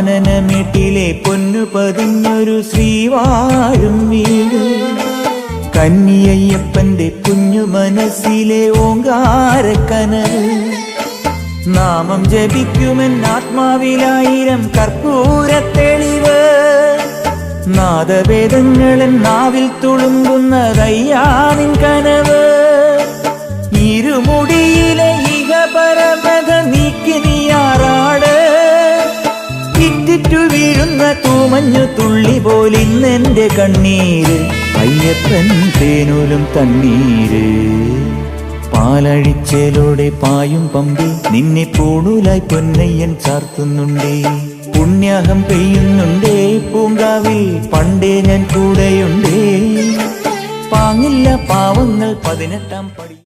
കാനനമേട്ടിലെ പൊന്നു പതിഞ്ഞൊരു ശ്രീവാഴും വീട്, കന്നിയയ്യപ്പന്റെ കുഞ്ഞു മനസ്സിലെ ഓങ്കാരക്കനൽ. നാമം ജപിക്കുമെൻ ആത്മാവിലായിരം കർപ്പൂരത്തെളിവ്, നാദവേദങ്ങളൻ നാവിൽ തുളുമ്പുന്നതയ്യാനിൻ കനവ്. ഇരുമുടിയിലെ ഇഹപരമത നീക്കി നീയാറാട്, ഇറ്റിറ്റു വീഴുന്ന തൂമഞ്ഞു തുള്ളി പോലിന്നെന്റെ കണ്ണീര്. അയ്യപ്പൻ തേനൂലും തണ്ണീര്, പാലഴിച്ചേലോടെ പായും പമ്പി നിന്നെ പൂണൂലായി പൊന്നയ്യൻ ചാർത്തുന്നുണ്ടേ. പുണ്യാഹം പെയ്യുന്നുണ്ടേ പൂങ്കാവിൽ പണ്ടേ ഞാൻ കൂടെയുണ്ടേ. പാങ്ങില്ല പാവങ്ങൾ 18-ാം പടി.